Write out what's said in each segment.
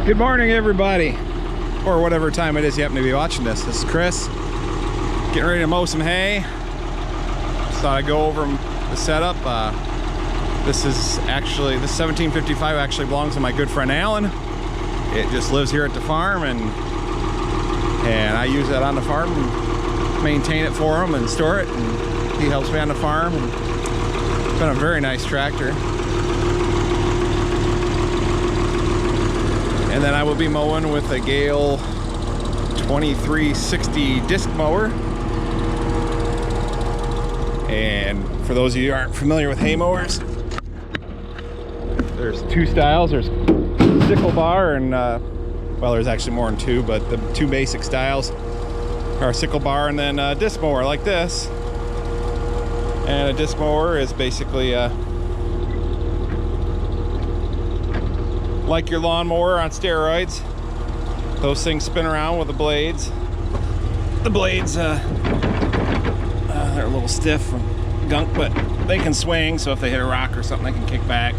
Good morning, everybody, or whatever time it is you happen to be watching this. This is Chris, getting ready to mow some hay. Just thought I'd go over the setup. This 1755 actually belongs to my good friend Alan. It just lives here at the farm, and I use that on the farm and maintain it for him and store it, and he helps me on the farm. And it's been a very nice tractor. And then I will be mowing with a Gehl 2360 disc mower. And for those of you who aren't familiar with hay mowers, there's two styles. There's sickle bar and well, there's actually more than two, but the two basic styles are sickle bar and then a disc mower like this. And a disc mower is basically like your lawnmower on steroids. Those things spin around with the blades. The blades, they're a little stiff from gunk, but they can swing, so if they hit a rock or something, they can kick back.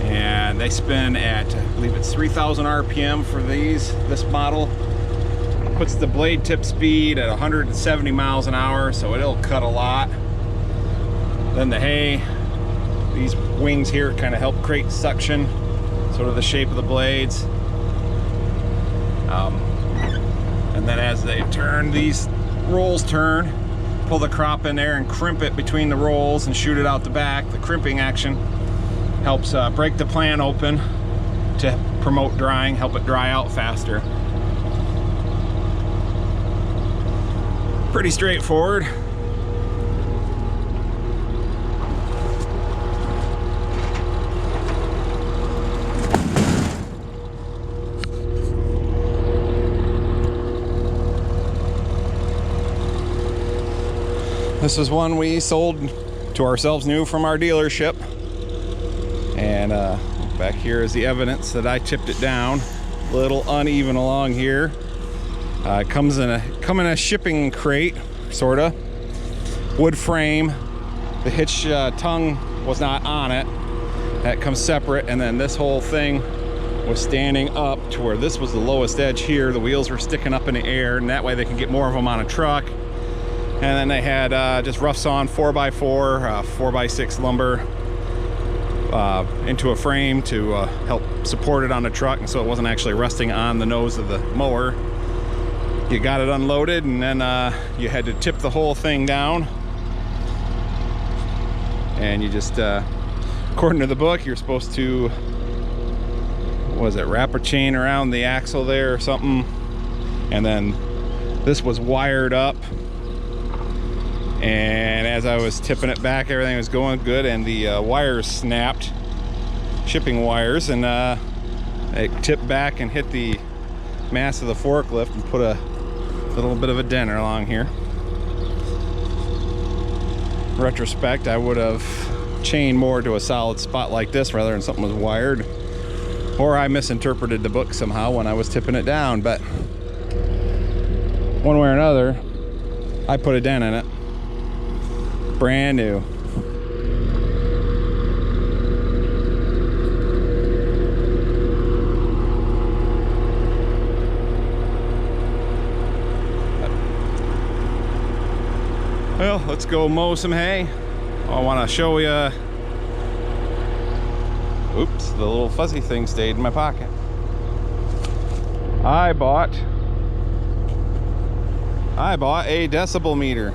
And they spin at, I believe it's 3,000 RPM for this model. Puts the blade tip speed at 170 miles an hour, so it'll cut a lot. Then the hay, these wings here kind of help create suction, sort of the shape of the blades. And then as they turn, these rolls turn, pull the crop in there and crimp it between the rolls and shoot it out the back. The crimping action helps break the plant open to promote drying, help it dry out faster. Pretty straightforward. This is one we sold to ourselves new from our dealership. And back here is the evidence that I tipped it down. A little uneven along here. It comes in a shipping crate, sorta. Wood frame. The hitch tongue was not on it. That comes separate, and then this whole thing was standing up to where this was the lowest edge here. The wheels were sticking up in the air, and that way they can get more of them on a truck. And then they had just rough sawn 4x4, 4x6 lumber into a frame to help support it on the truck, and so it wasn't actually resting on the nose of the mower. You got it unloaded, and then you had to tip the whole thing down. And you just, according to the book, you're supposed to, wrap a chain around the axle there or something. And then this was wired up. And as I was tipping it back, everything was going good, and the wires snapped, shipping wires, and it tipped back and hit the mast of the forklift and put a little bit of a dent along here. In retrospect, I would have chained more to a solid spot like this rather than something was wired, or I misinterpreted the book somehow when I was tipping it down. But one way or another, I put a dent in it. Brand new. Well, let's go mow some hay. I want to show you. Oops, the little fuzzy thing stayed in my pocket. I bought a decibel meter.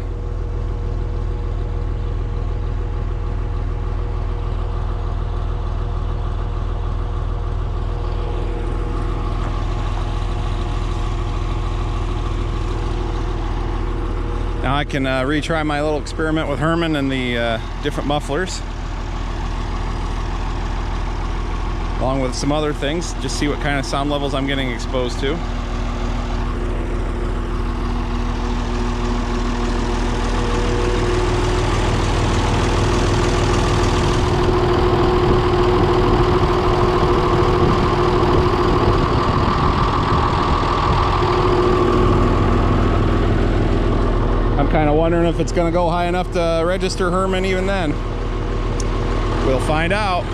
Now I can retry my little experiment with Herman and the different mufflers, along with some other things, just see what kind of sound levels I'm getting exposed to. Kind of wondering if it's going to go high enough to register Herman even then. We'll find out.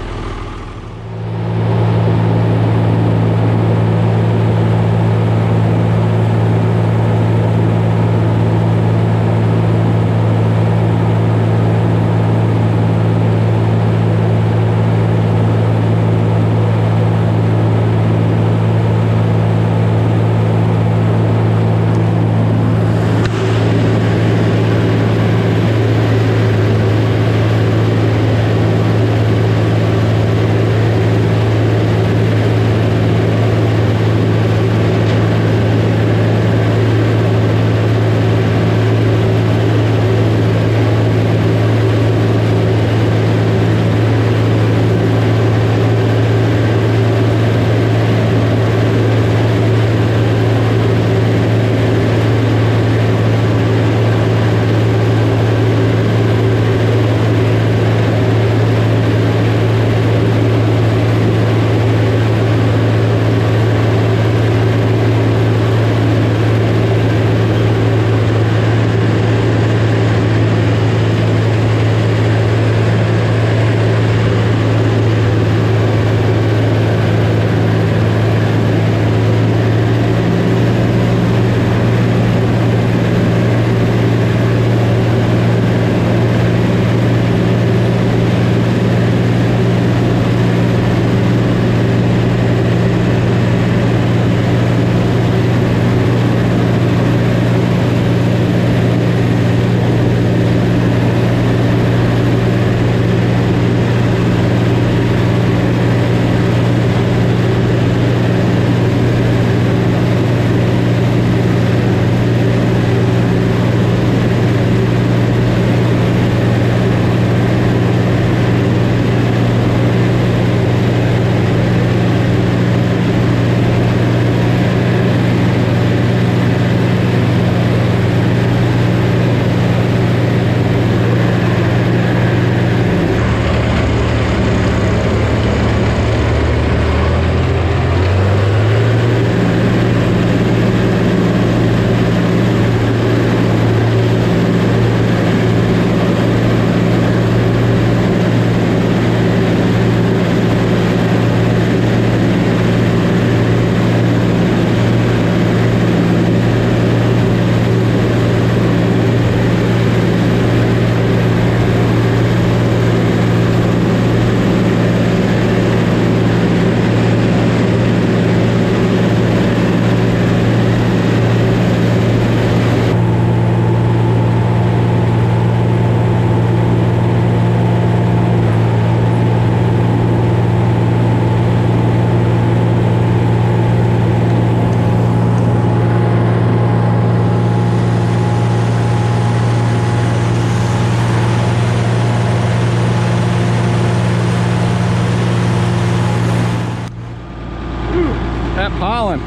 pollen.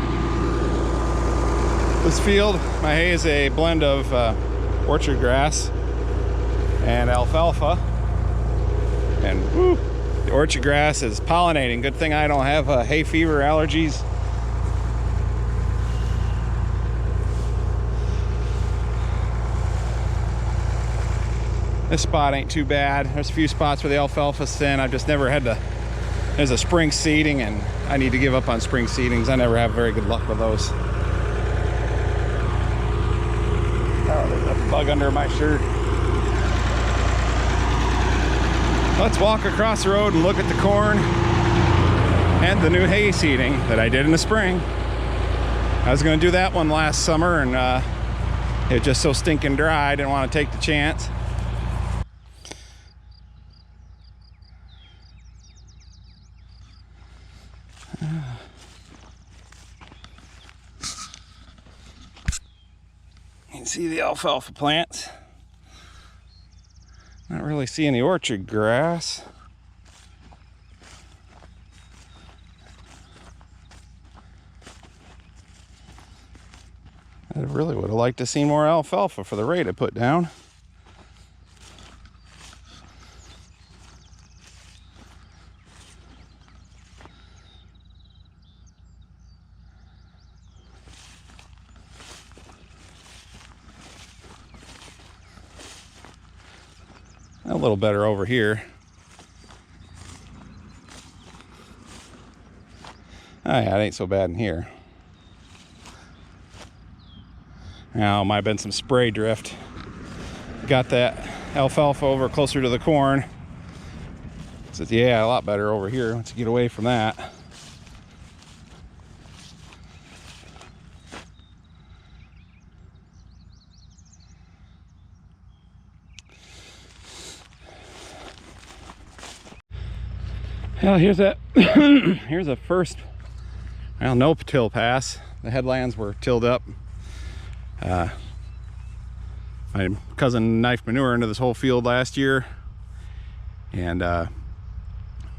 This field, my hay is a blend of orchard grass and alfalfa. And woo, the orchard grass is pollinating. Good thing I don't have hay fever allergies. This spot ain't too bad. There's a few spots where the alfalfa's thin. I've just never had to. There's a spring seeding, and I need to give up on spring seedings. I never have very good luck with those. Oh, there's a bug under my shirt. Let's walk across the road and look at the corn and the new hay seeding that I did in the spring. I was going to do that one last summer, and it was just so stinking dry. I didn't want to take the chance. You can see the alfalfa plants. Not really seeing the orchard grass. I really would have liked to see more alfalfa for the rate I put down. A little better over here. Oh yeah, it ain't so bad in here. Now, might have been some spray drift. Got that alfalfa over closer to the corn. So yeah, a lot better over here once you get away from that. Well, here's that. Here's a first, well, no till pass. The headlands were tilled up. My cousin knifed manure into this whole field last year, and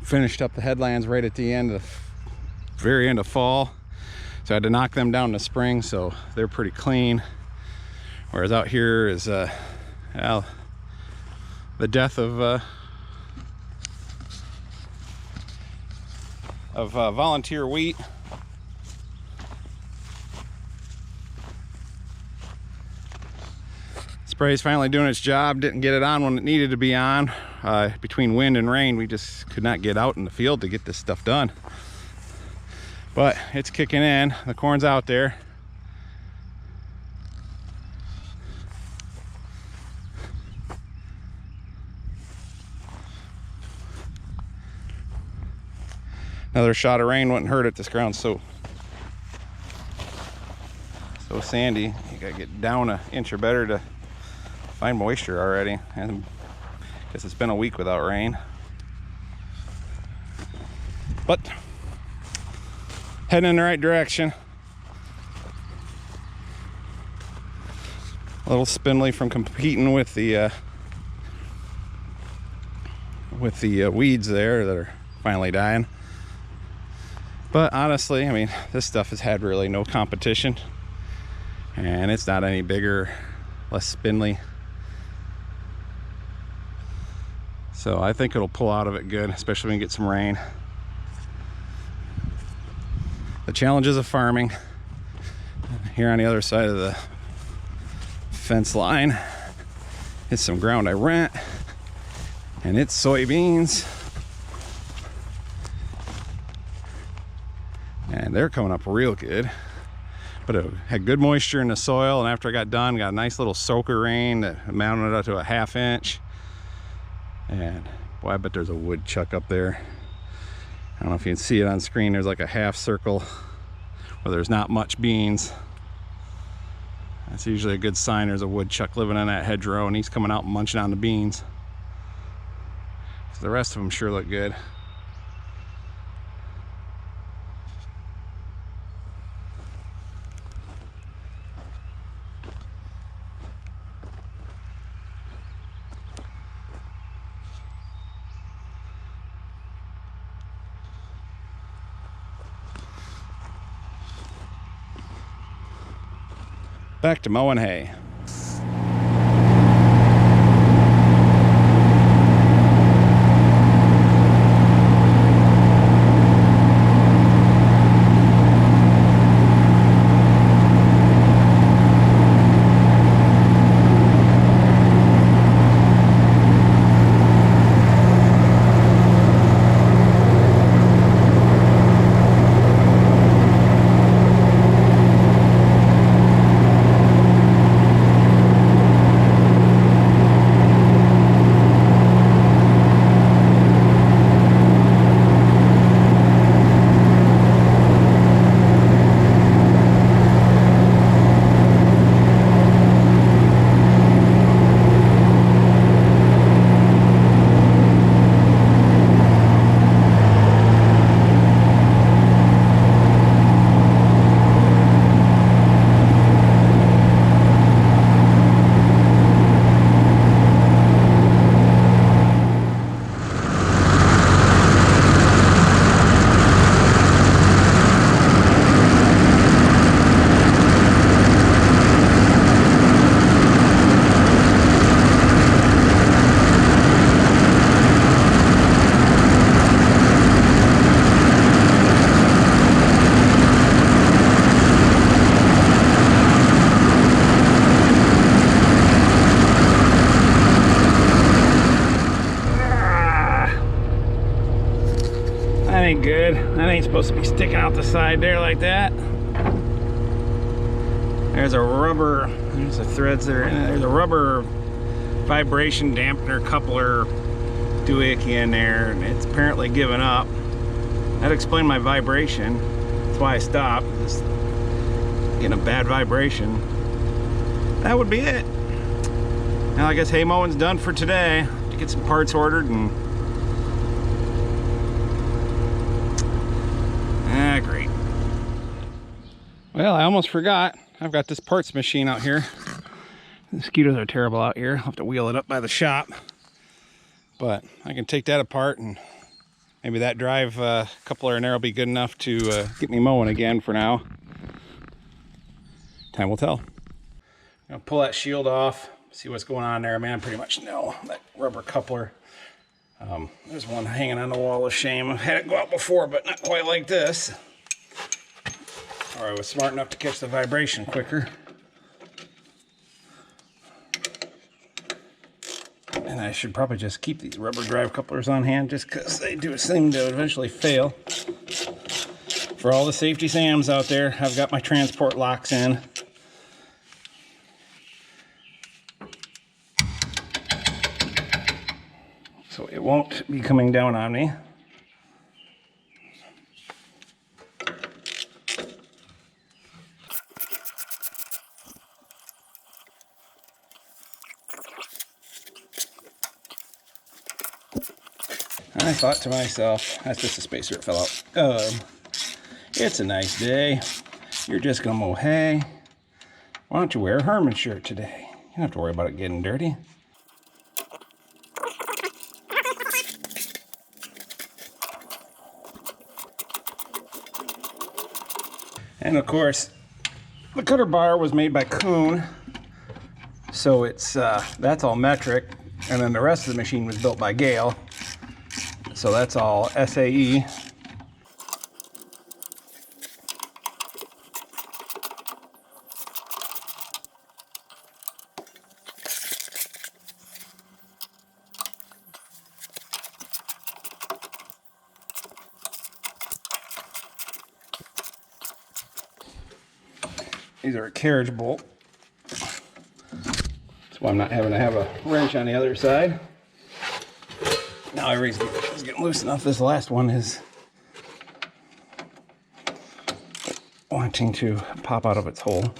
finished up the headlands right at the end of very end of fall. So I had to knock them down in the spring, so they're pretty clean. Whereas out here is well, the death of volunteer wheat. Spray's finally doing its job. Didn't get it on when it needed to be on. Between wind and rain, we just could not get out in the field to get this stuff done. But it's kicking in. The corn's out there. Another shot of rain wouldn't hurt it. This ground's so sandy. You gotta get down an inch or better to find moisture already. And I guess it's been a week without rain. But heading in the right direction. A little spindly from competing with the weeds there that are finally dying. But honestly, I mean, this stuff has had really no competition, and it's not any bigger, less spindly. So I think it'll pull out of it good, especially when we get some rain. The challenges of farming. Here on the other side of the fence line is some ground I rent, and it's soybeans. And they're coming up real good, but it had good moisture in the soil, and after I got done, got a nice little soaker rain that amounted up to a ½ inch. And boy, I bet there's a woodchuck up there. I don't know if you can see it on screen. There's like a half circle where there's not much beans. That's usually a good sign there's a woodchuck living in that hedgerow, and he's coming out and munching on the beans. So the rest of them sure look good. Back to mowing hay. That ain't good. That ain't supposed to be sticking out the side there like that. There's a rubber, there's the threads there, and there's a rubber vibration dampener coupler doohickey in there, and it's apparently given up. That explained my vibration. That's why I stopped. Just getting a bad vibration. That would be it. Now I guess hay mowing's done for today. To get some parts ordered and great. Well, I almost forgot. I've got this parts machine out here. The mosquitoes are terrible out here. I'll have to wheel it up by the shop. But I can take that apart and maybe that drive coupler in there will be good enough to get me mowing again for now. Time will tell. I'll pull that shield off, see what's going on there. Man, I pretty much know that rubber coupler. There's one hanging on the wall of shame. I've had it go out before, but not quite like this. Or I was smart enough to catch the vibration quicker. And I should probably just keep these rubber drive couplers on hand just because they do seem to eventually fail. For all the safety Sams out there, I've got my transport locks in. So it won't be coming down on me. I thought to myself, that's just a spacer that fell out. It's a nice day. You're just gonna mow hay. Why don't you wear a Herman shirt today? You don't have to worry about it getting dirty. And of course, the cutter bar was made by Kuhn, so it's that's all metric, and then the rest of the machine was built by Gehl, so that's all SAE. These are a carriage bolt. That's why I'm not having to have a wrench on the other side. Now everything's getting loose enough. This last one is wanting to pop out of its hole.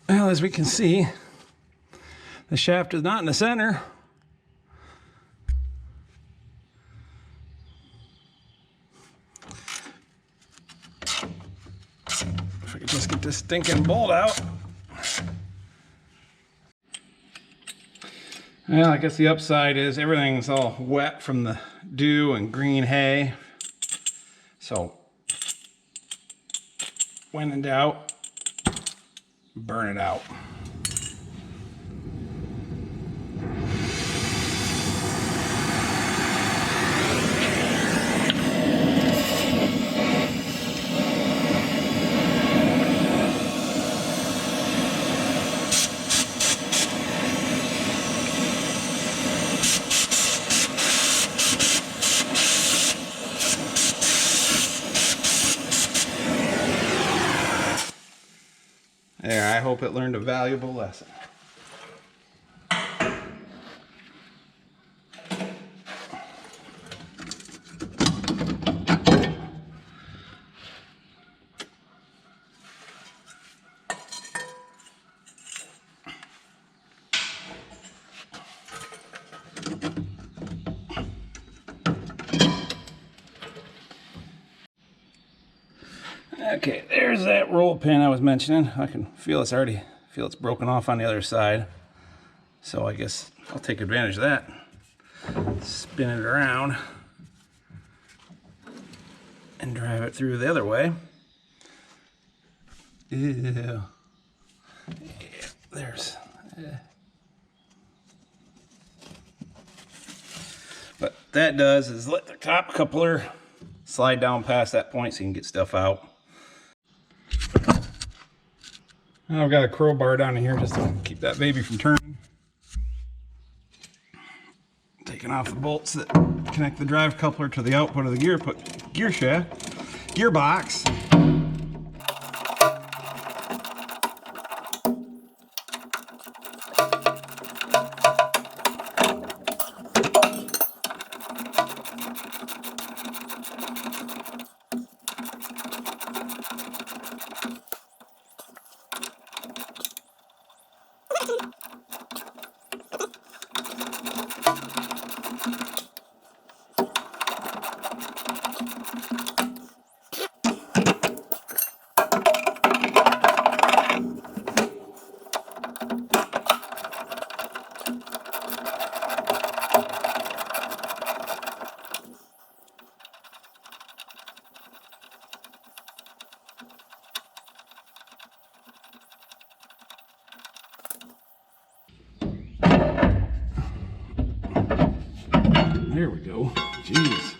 Well, as we can see, the shaft is not in the center. If I could just get this stinking bolt out. Well, I guess the upside is everything's all wet from the dew and green hay. So, when in doubt, burn it out. There, I hope it learned a valuable lesson. Okay, there's that roll pin I was mentioning. I can feel it's broken off on the other side. So I guess I'll take advantage of that. Spin it around and drive it through the other way. Ew. Yeah, there's... What that does is let the top coupler slide down past that point so you can get stuff out. Now I've got a crowbar down in here just to keep that baby from turning. Taking off the bolts that connect the drive coupler to the output of the gearbox. There we go. Jeez.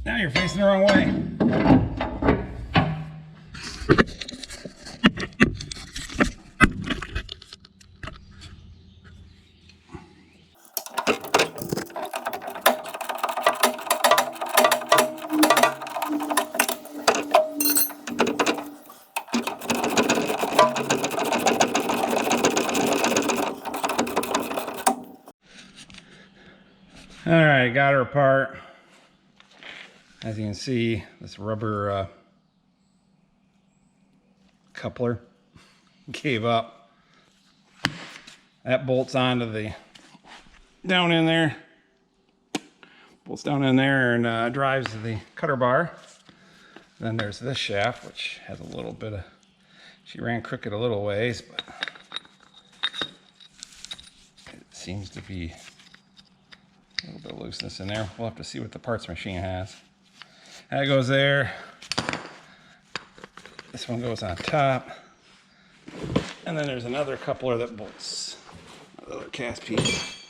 Now you're facing the wrong way. All right, got her apart. As you can see, this rubber coupler gave up. That bolts onto the down in there. Bolts down in there and drives the cutter bar. Then there's this shaft, which has a little bit of, she ran crooked a little ways, but it seems to be a little bit of looseness in there. We'll have to see what the parts machine has. That goes there. This one goes on top. And then there's another coupler that bolts. Another cast piece.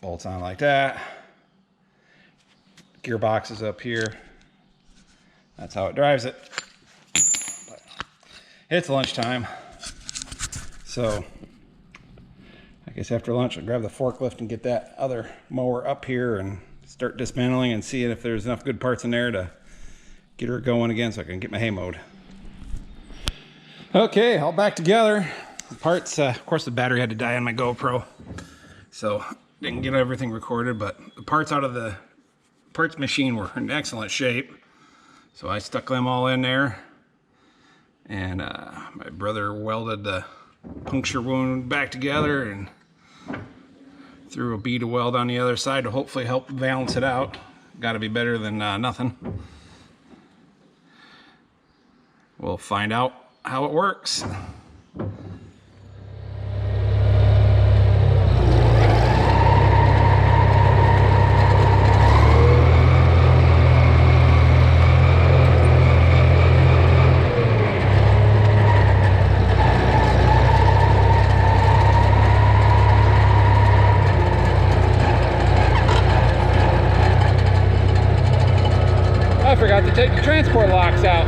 Bolts on like that. Gearbox is up here. That's how it drives it. But it's lunchtime. So I guess after lunch I'll grab the forklift and get that other mower up here and start dismantling and seeing if there's enough good parts in there to get her going again so I can get my hay mowed. Okay, all back together. The parts, of course the battery had to die on my GoPro. So didn't get everything recorded, but the parts out of the parts machine were in excellent shape. So I stuck them all in there, and my brother welded the puncture wound back together and threw a bead of weld on the other side to hopefully help balance it out. Got to be better than nothing. We'll find out how it works. I forgot to take the transport locks out.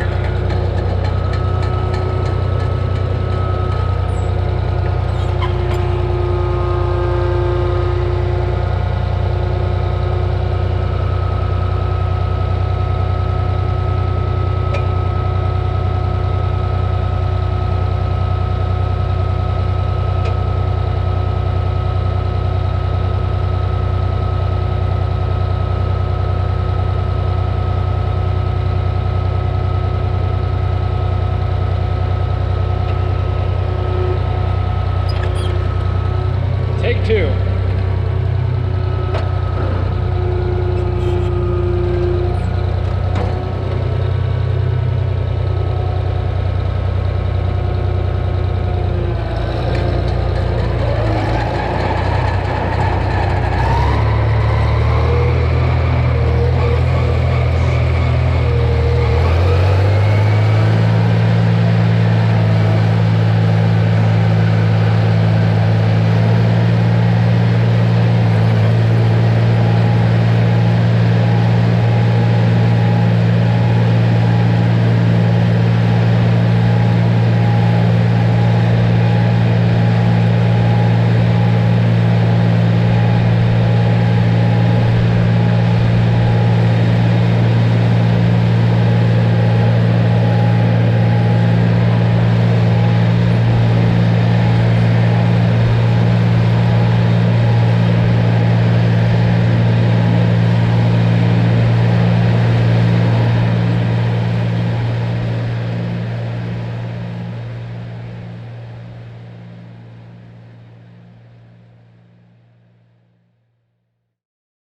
Take two.